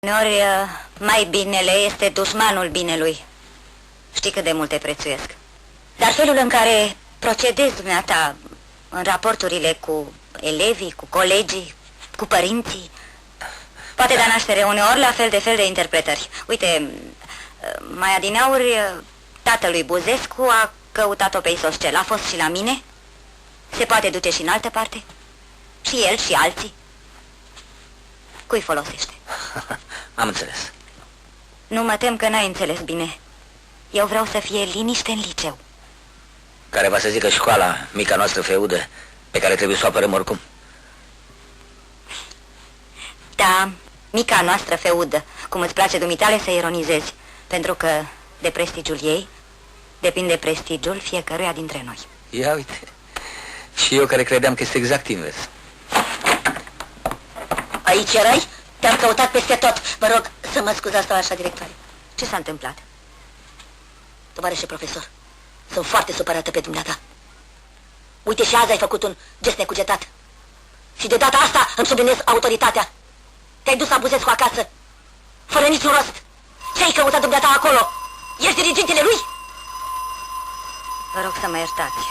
Uneori, mai binele este dușmanul binelui. Știi cât de mult te prețuiesc. Dar felul în care procedezi dumneata în raporturile cu elevii, cu colegii, cu părinții, poate da naștere uneori la fel de interpretări. Uite, mai adineauri, tatălui Buzescu a căutat-o pe Isoscel. A fost și la mine. Se poate duce și în altă parte. Și el și alții. Cui folosește? Am înțeles. Nu mă tem că n-ai înțeles bine. Eu vreau să fie liniște în liceu. Care va să zică școala, mica noastră feudă, pe care trebuie să o apărăm oricum. Da, mica noastră feudă, cum îți place dumitale să ironizezi, pentru că de prestigiul ei depinde prestigiul fiecăruia dintre noi. Ia uite, și eu care credeam că este exact invers. Aici erai? Te-am căutat peste tot. Vă rog să mă scuzați, așa, directoare. Ce s-a întâmplat? Tovarășe profesor, sunt foarte supărată pe dumneata. Uite, și azi ai făcut un gest necugetat. Și de data asta îmi subliniez autoritatea. Te-ai dus la Buzescu acasă, fără niciun rost. Ce ai căutat dumneata acolo? Ești dirigintele lui? Vă rog să mă iertați.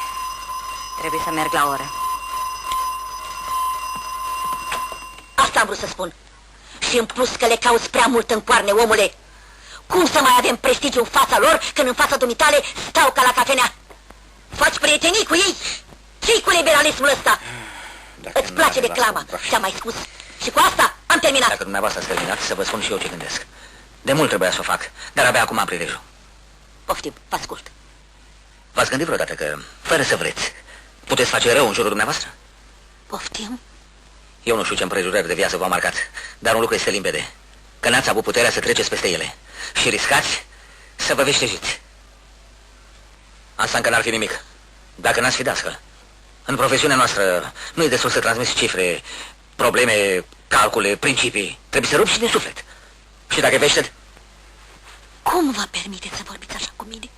Trebuie să merg la oră. Asta am vrut să spun. Și în plus că le cauți prea mult în coarne, omule. Cum să mai avem prestigiu în fața lor când în fața dumitale stau ca la cafenea? Faci prietenii cu ei? Ce-i cu liberalismul ăsta? Îți place reclama, ți-am mai spus. Și cu asta am terminat. Dacă dumneavoastră ați terminat, să vă spun și eu ce gândesc. De mult trebuia să o fac, dar abia acum am prilejul. Poftim, vă ascult. V-ați gândit vreodată că, fără să vreți, puteți face rău în jurul dumneavoastră? Poftim? Eu nu știu ce împrejurări de viață v-au marcat, dar un lucru este limpede, că n-ați avut puterea să treceți peste ele și riscați să vă veștejiți. Asta încă n-ar fi nimic, dacă n-ați fi dascăl. În profesiunea noastră nu e destul să transmiți cifre, probleme, calcule, principii. Trebuie să rupi și din suflet. Și dacă veșted? Cum vă permiteți să vorbiți așa cu mine?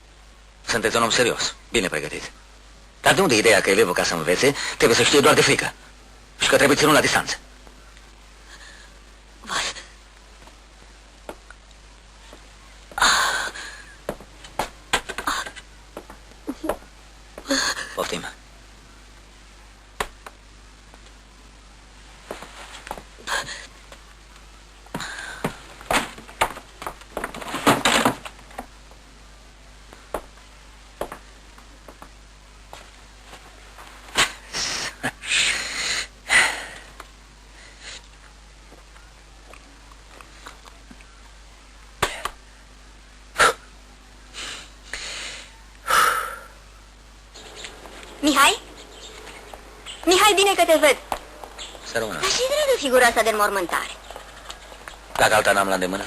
Sunteți un om serios, bine pregătit. Dar de unde ideea că elevul, ca să învețe, trebuie să știe doar de frică și că trebuie ținut la distanță? Poftim. Mihai? Mihai, bine că te văd. Să rămână. Dar și dragă figura asta de înmormântare. Dacă alta n-am la îndemână.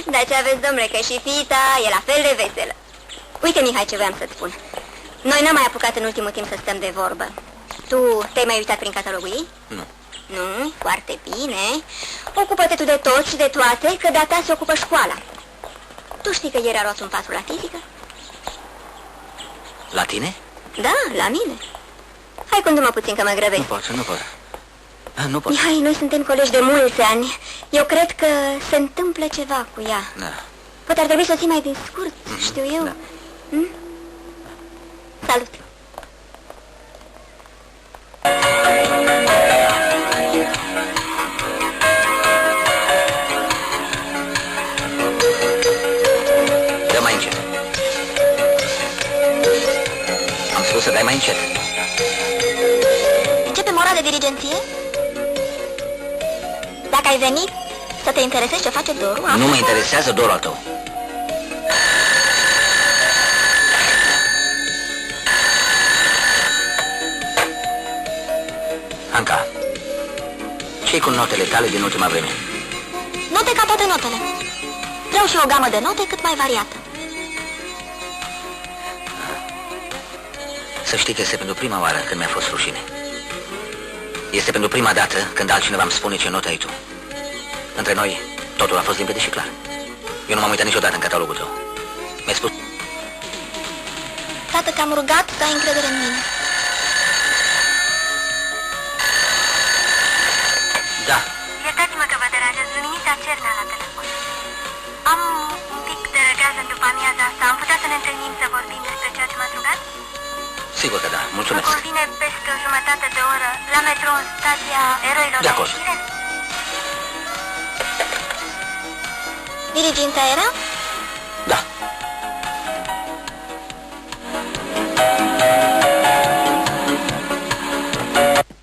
Dar ce aveți, domnule, că și fiita e la fel de veselă. Uite, Mihai, ce voiam să-ți spun. Noi n-am mai apucat în ultimul timp să stăm de vorbă. Tu te-ai mai uitat prin catalogul ei? Nu. Nu? Foarte bine. Ocupă-te tu de tot și de toate, că de-a ta se ocupă școala. Tu știi că ieri a luat un 4 la fizică? La tine? Da, la mine. Hai, condu-mă puțin că mă grăbesc. Nu pot. Nu pot. Mihai, noi suntem colegi de mulți ani. Eu cred că se întâmplă ceva cu ea. Da. Poate ar trebui să o ții mai din scurt, știu eu. Da. Salut! Dă mai încet. Am spus să dai mai încet. Începem ora de dirigenție? Dacă ai venit să te interesezi ce face Doru... Nu mă interesează dorul al tău. Anca, ce-i cu notele tale din ultima vreme? Note ca toate notele. Vreau și o gamă de note cât mai variată. Să știi că este pentru prima oară când mi-a fost rușine. Este pentru prima dată când altcineva îmi spune ce notă ai tu. Între noi, totul a fost limpede și clar. Eu nu m-am uitat niciodată în catalogul tău. Mi-ai spus... Tată, că am rugat să ai încredere în mine. Da. Iertați-mă că vă deranjez, nu nimic, dar Cernea la telefon. Am un pic de răgaz în după amiaza asta. Am putea să ne întâlnim să vorbim despre ceea ce m-ați rugat? Sigur că da, Mă mulțumesc. convine peste o jumătate de oră la metrou în stația Eroilor De la acord. ieșire? Dirigința era? Da.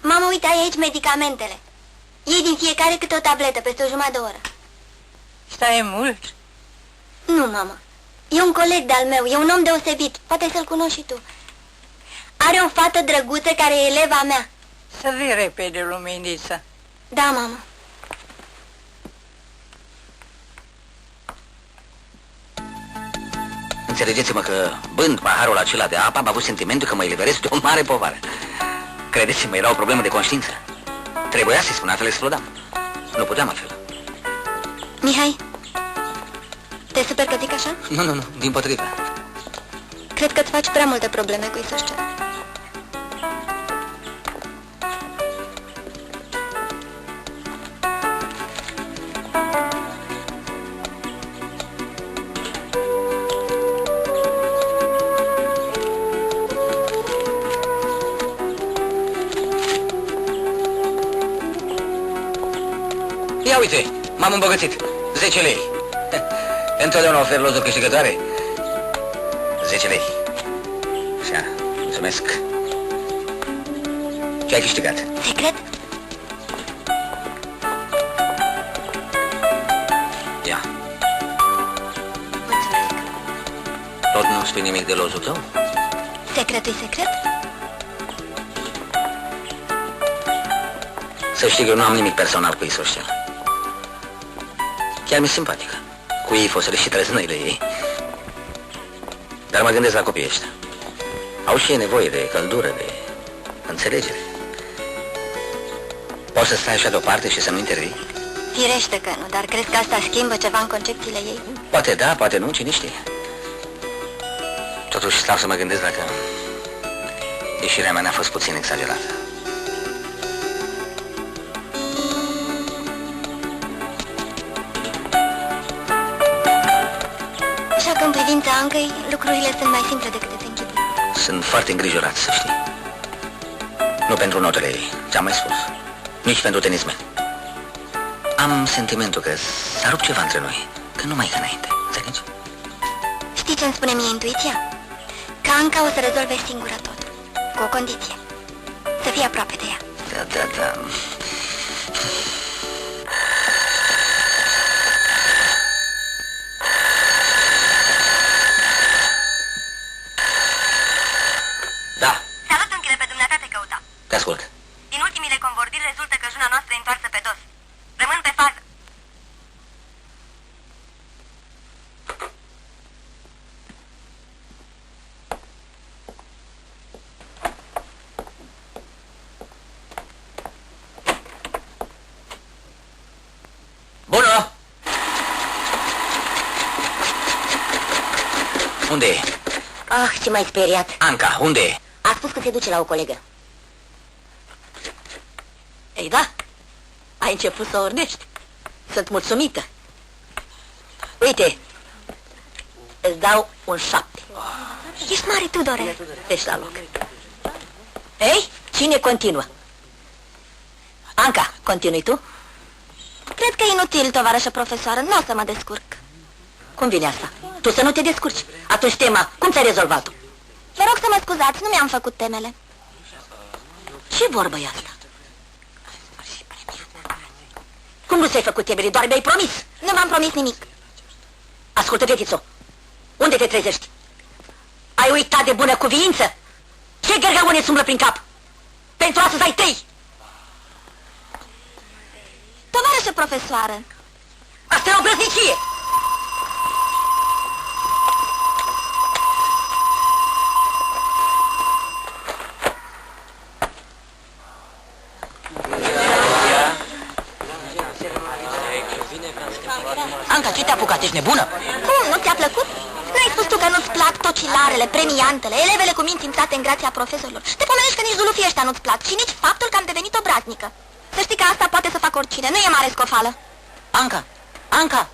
Mamă, uite, ai aici medicamentele. Iei din fiecare câte o tabletă, peste o jumătate de oră. Stai mult? Nu, mamă. E un coleg de-al meu, e un om deosebit. Poate să-l cunoști și tu. Are o fată drăguță care e eleva mea. Să vii repede, Luminița. Da, mamă. Înțelegeți-mă că, bând paharul acela de apă, am avut sentimentul că mă eliberez de o mare povară. Credeți-mă, era o problemă de conștiință. Trebuia să-i spun, altfel explodam. Nu puteam altfel. Mihai, te super că zic așa? Nu, din potrivă. Cred că îți faci prea multe probleme cu Isusce. Ia uite, m-am îmbogățit. 10 lei. Întotdeauna ofer lozuri câștigătoare. 10 lei. Așa, mulțumesc. Ce ai câștigat? Secret? Ia, Mulțumesc. tot nu spui nimic de lozul tău? Secretul-i secret? Să știi că eu nu am nimic personal cu Isuscea. Chiar mi-e simpatică. Cu ei fost și trăznăile ei. Dar mă gândesc la copiii ăștia. Au și ei nevoie de căldură, de înțelegere. Poți să stai așa deoparte și să nu intervii? Firește că nu, dar crezi că asta schimbă ceva în concepțiile ei? Poate da, poate nu, cine știe. Totuși stau să mă gândesc dacă ieșirea mea n-a fost puțin exagerată. Așa că în privința Ancăi, lucrurile sunt mai simple decât îți închipui. Sunt foarte îngrijorat, să știi. Nu pentru notele ei, ți-am mai spus. Nici pentru tenismen. Am sentimentul că s-a rupt ceva între noi, că nu mai e ca înainte, înțelegi? Știi ce îmi spune mie intuiția? Că Anca o să rezolve singură totul. Cu o condiție. Să fie aproape de ea. Da. Da, Salut, unchiule, pe dumneata te căuta. te ascult. Din ultimile convorbiri rezultă că juna noastră e întoarsă pe dos. Rămân pe fază. Bună! Unde e? Ah, ce m-ai speriat. Anca, unde e? A spus că se duce la o colegă. Ei da, ai început să ornești. Sunt mulțumită. Uite, îți dau un 7. Ești mare, Tudore. Ești la loc. Ei, cine continuă? Anca, continui tu? Cred că e inutil, tovarășă profesoară. Nu o să mă descurc. Cum vine asta? Tu să nu te descurci. Atunci tema, cum ți-ai rezolvat-o? Vă rog să mă scuzați, nu mi-am făcut temele. Ce vorbă e asta? Cum nu ți-ai făcut temele? Doar mi-ai promis. Nu v-am promis nimic. Ascultă, fetițo, unde te trezești? Ai uitat de bună cuviință? Ce gărgăune îți umblă prin cap? Pentru astăzi ai 3. Tovarășă profesoară, Asta e o brăznicie! Anca, ce te-a apucat? Ești nebună? cum, nu ți-a plăcut? N-ai spus tu că nu-ți plac tocilarele, premiantele, elevele cu minți intrate în grația profesorilor? Te pomenești că nici zulufii ăștia nu-ți plac și nici faptul că am devenit obraznică. Să știi că asta poate să fac oricine, nu e mare scofală. Anca, Anca,